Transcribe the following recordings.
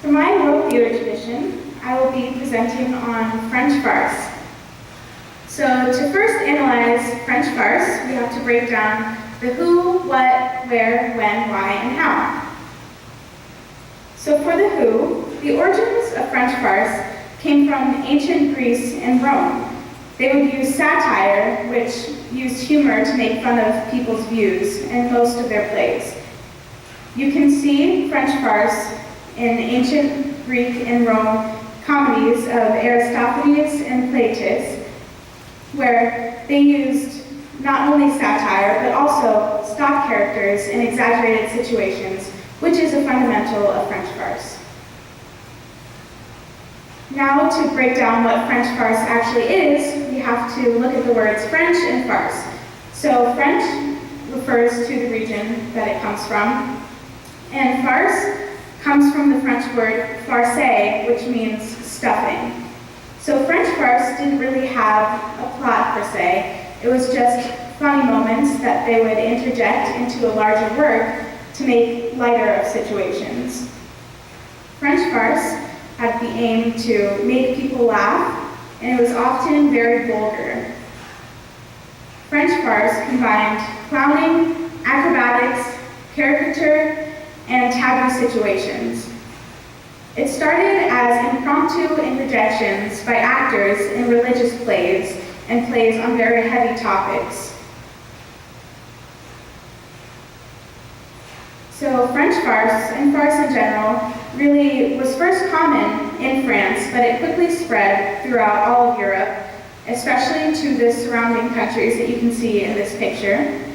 For my World Theater tradition, I will be presenting on French farce. So to first analyze French farce, we have to break down the who, what, where, when, why, and how. So for the who, the origins of French farce came from ancient Greece and Rome. They would use satire, which used humor to make fun of people's views in most of their plays. You can see French farce in ancient Greek and Rome comedies of Aristophanes and Plautus, where they used not only satire, but also stock characters in exaggerated situations, which is a fundamental of French farce. Now, to break down what French farce actually is, we have to look at the words French and farce. So French refers to the region that it comes from, and farce comes from the French word farcer, which means stuffing. So French farce didn't really have a plot per se. It was just funny moments that they would interject into a larger work to make lighter of situations. French farce had the aim to make people laugh, and it was often very vulgar. French farce combined clowning, acrobatics, caricature, and taboo situations. It started as impromptu interjections by actors in religious plays and plays on very heavy topics. So French farce, and farce in general, really was first common in France, but it quickly spread throughout all of Europe, especially to the surrounding countries that you can see in this picture.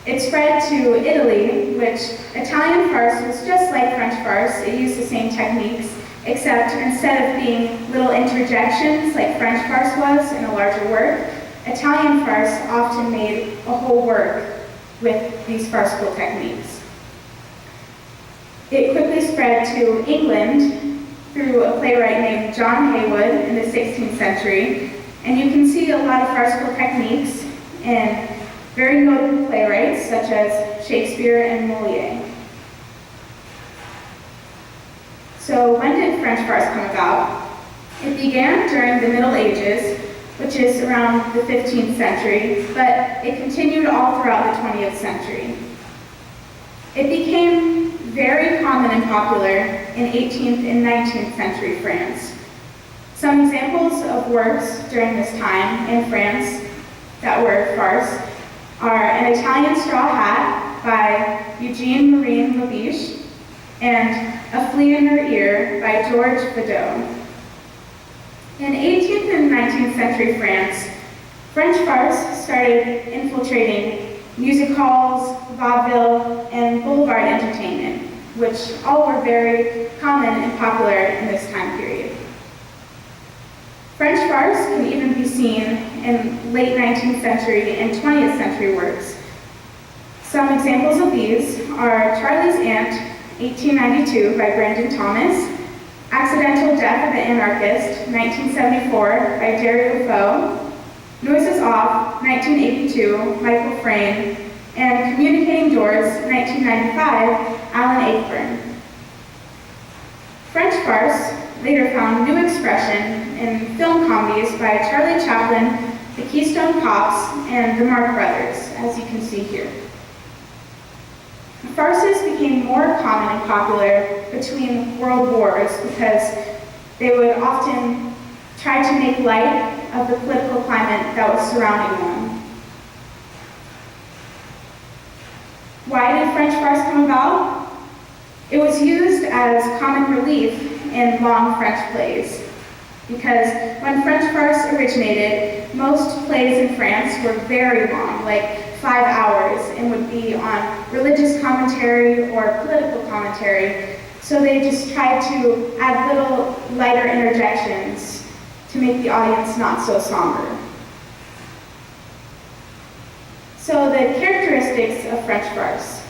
It spread to Italy, which Italian farce was just like French farce. It used the same techniques, except instead of being little interjections like French farce was in a larger work, Italian farce often made a whole work with these farcical techniques. It quickly spread to England through a playwright named John Heywood in the 16th century, and you can see a lot of farcical techniques in very notable playwrights such as Shakespeare and Molière. So when did French farce come about? It began during the Middle Ages, which is around the 15th century, but it continued all throughout the 20th century. It became very common and popular in 18th and 19th century France. Some examples of works during this time in France that were farce are An Italian Straw Hat by Eugene Marie Labiche and A Flea in Her Ear by George Feydeau. In 18th and 19th century France, French farce started infiltrating music halls, vaudeville, and boulevard entertainment, which all were very common and popular in this time period. French farce can even be seen in late 19th century and 20th century works. Some examples of these are Charlie's Aunt, 1892 by Brandon Thomas, Accidental Death of the Anarchist, 1974 by Jerry LaFoe, Noises Off, 1982, Michael Frayn, and Communicating Doors, 1995, Alan Ayckbourn. French farce later found new expression in film comedies by Charlie Chaplin, the Keystone Cops, and the Marx Brothers, as you can see here. Farces became more common and popular between world wars because they would often try to make light of the political climate that was surrounding them. Why did French farce come about? It was used as comic relief in long French plays, because when French farce originated, most plays in France were very long, like 5 hours, and would be on religious commentary or political commentary. So they just tried to add little lighter interjections to make the audience not so somber. So the characteristics of French farce.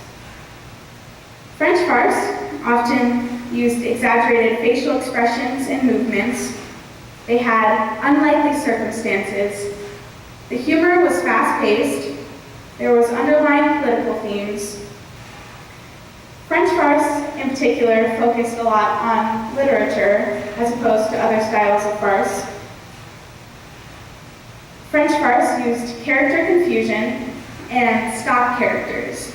French farce often used exaggerated facial expressions and movements. They had unlikely circumstances. The humor was fast-paced. There was underlying political themes. French farce in particular focused a lot on literature as opposed to other styles of farce. French farce used character confusion and stock characters.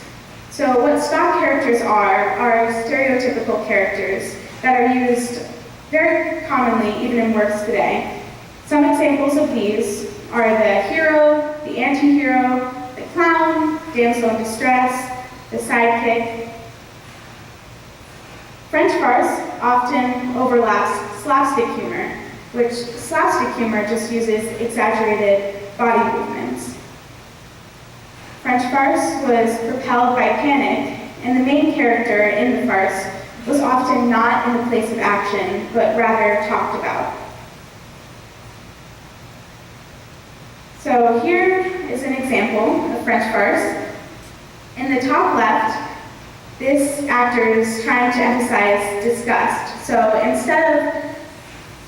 So what stock characters are stereotypical characters that are used very commonly even in works today. Some examples of these are the hero, the anti-hero, the clown, damsel in distress, the sidekick. French farce often overlaps slapstick humor, which slapstick humor just uses exaggerated body movements. French farce was propelled by panic, and the main character in the farce was often not in the place of action, but rather talked about. So here is an example of French farce. In the top left, this actor is trying to emphasize disgust. So instead of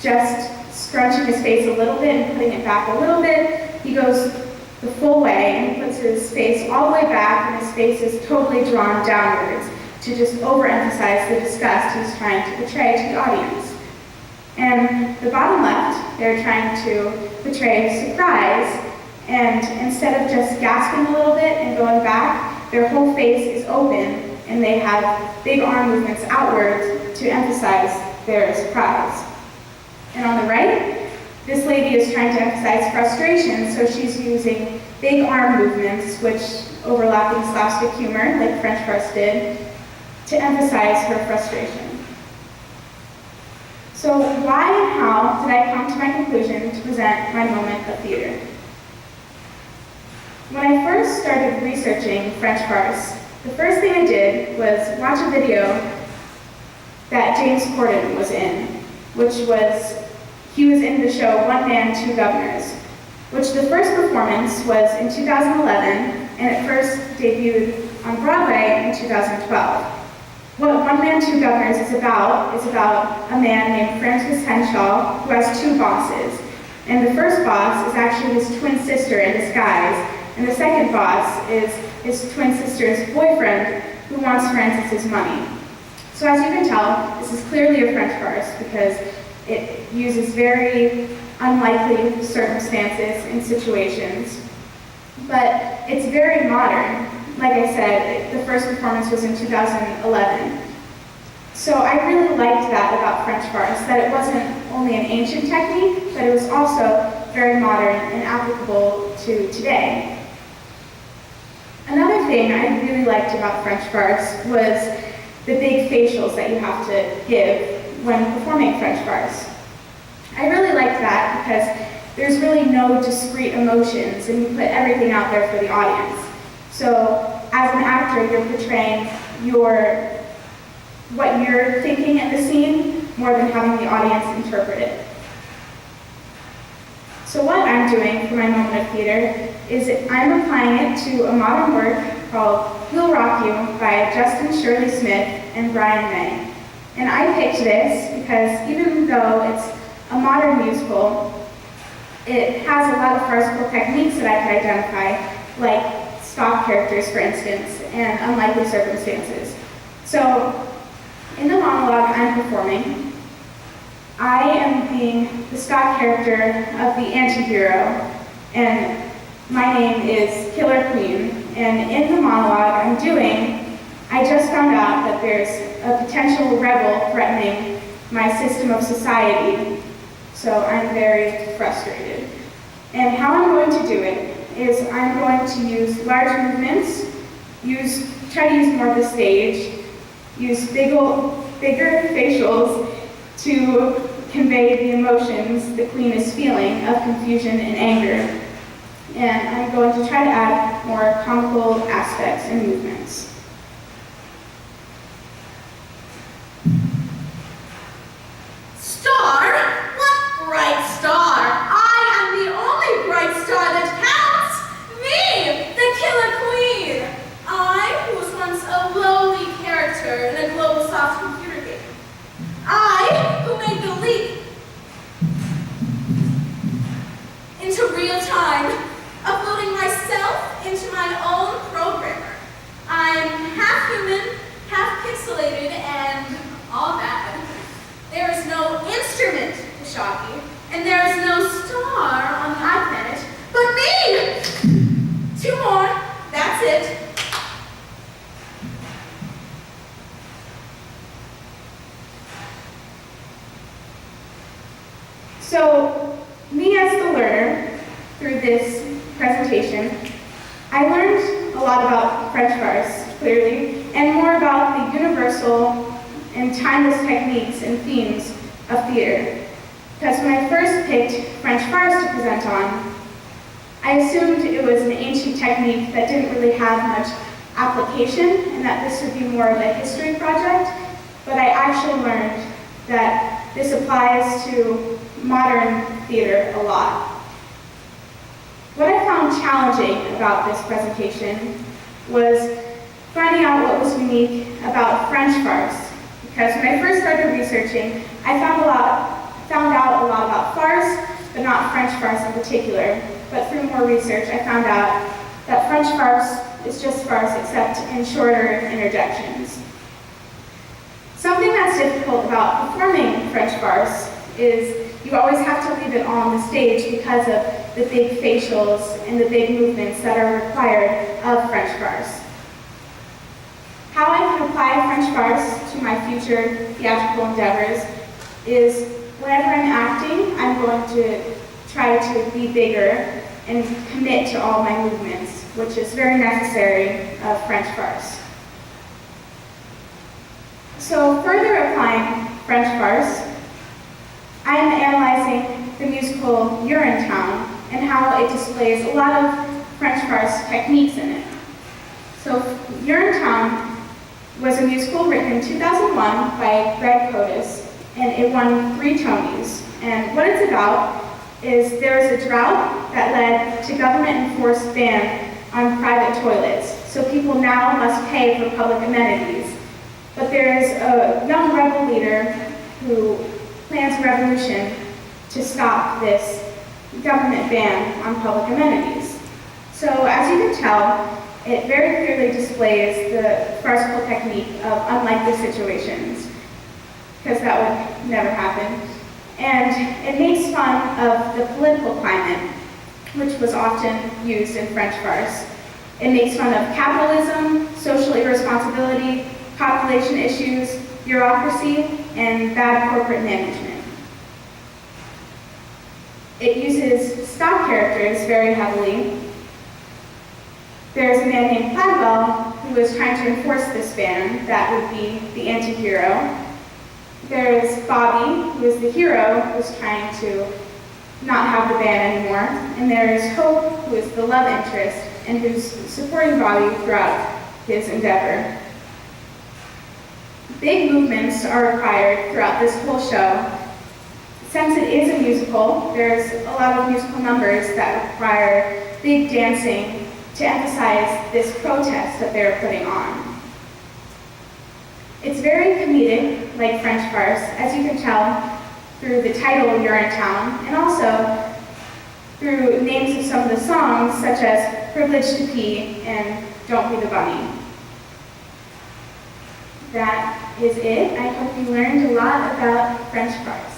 just scrunching his face a little bit and putting it back a little bit, he goes the full way and puts his face all the way back, and his face is totally drawn downwards to just overemphasize the disgust he's trying to portray to the audience. And the bottom left, they're trying to portray surprise, and instead of just gasping a little bit and going back, their whole face is open, and they have big arm movements outwards to emphasize their surprise. And on the right, this lady is trying to emphasize frustration, so she's using big arm movements, which overlapping slapstick humor, like French farce did, to emphasize her frustration. So why and how did I come to my conclusion to present my moment of theater? When I first started researching French farce, the first thing I did was watch a video that James Corden was in, he was in the show One Man, Two Governors, which the first performance was in 2011, and it first debuted on Broadway in 2012. What One Man, Two Governors is about a man named Francis Henshaw who has two bosses. And the first boss is actually his twin sister in disguise, and the second boss is his twin sister's boyfriend who wants Francis's money. So as you can tell, this is clearly a French farce because it uses very unlikely circumstances and situations. But it's very modern. Like I said, the first performance was in 2011. So I really liked that about French farce, that it wasn't only an ancient technique, but it was also very modern and applicable to today. Another thing I really liked about French farce was the big facials that you have to give when performing French farce. I really liked that because there's really no discrete emotions and you put everything out there for the audience. So as an actor, you're portraying what you're thinking in the scene more than having the audience interpret it. So what I'm doing for my moment of theater is I'm applying it to a modern work called We'll Rock You by Justin Shirley Smith and Brian May. And I picked this because even though it's a modern musical, it has a lot of farcical techniques that I could identify, like stock characters, for instance, and unlikely circumstances. So in the monologue I'm performing, I am being the stock character of the anti-hero, and my name is Killer Queen. And in the monologue I'm doing, I just found out that there's a potential rebel threatening my system of society, so I'm very frustrated. And how I'm going to do it is I'm going to use large movements, try to use more of the stage, use bigger facials to convey the emotions the queen is feeling of confusion and anger. And I'm going to try to add more comical aspects and movements. Star? What bright star? I am the only bright star that counts! Me, the Killer Queen! I, who was once a lowly character in a global soft computer game. I, who made the leap into real time, uploading myself into my own programmer. I'm half human, half pixelated, and So, me as the learner, through this presentation, I learned a lot about French farce, clearly, and more about the universal and timeless techniques and themes of theater. Because when I first picked French farce to present on, I assumed it was an ancient technique that didn't really have much application and that this would be more of a history project, but I actually learned that this applies to modern theater a lot. What I found challenging about this presentation was finding out what was unique about French farce, because when I first started researching, I found out a lot about farce, but not French farce in particular. But through more research, I found out that French farce is just farce except in shorter interjections. Something that's difficult about performing French farce is you always have to leave it on the stage because of the big facials and the big movements that are required of French farce. How I can apply French farce to my future theatrical endeavors is whenever I'm acting, I'm going to try to be bigger and commit to all my movements, which is very necessary of French farce. So further applying French farce, I am analyzing the musical Urinetown and how it displays a lot of French farce techniques in it. So Urinetown was a musical written in 2001 by Greg Kotis, and it won 3 Tonys. And what it's about is there is a drought that led to government-enforced ban on private toilets. So people now must pay for public amenities. But there is a young rebel leader who plans a revolution to stop this government ban on public amenities. So as you can tell, it very clearly displays the farcical technique of unlikely situations, because that would never happen. And it makes fun of the political climate, which was often used in French farce. It makes fun of capitalism, social irresponsibility, population issues, bureaucracy, and bad corporate management. It uses stock characters very heavily. There's a man named Cladwell who is trying to enforce this ban. That would be the anti-hero. There's Bobby, who is the hero, who's trying to not have the ban anymore. And there's Hope, who is the love interest, and who's supporting Bobby throughout his endeavor. Big movements are required throughout this whole show. Since it is a musical, there's a lot of musical numbers that require big dancing to emphasize this protest that they're putting on. It's very comedic, like French farce, as you can tell through the title Urinetown, and also through names of some of the songs, such as Privilege to Pee and Don't Be the Bunny. That is it. I hope you learned a lot about French farce.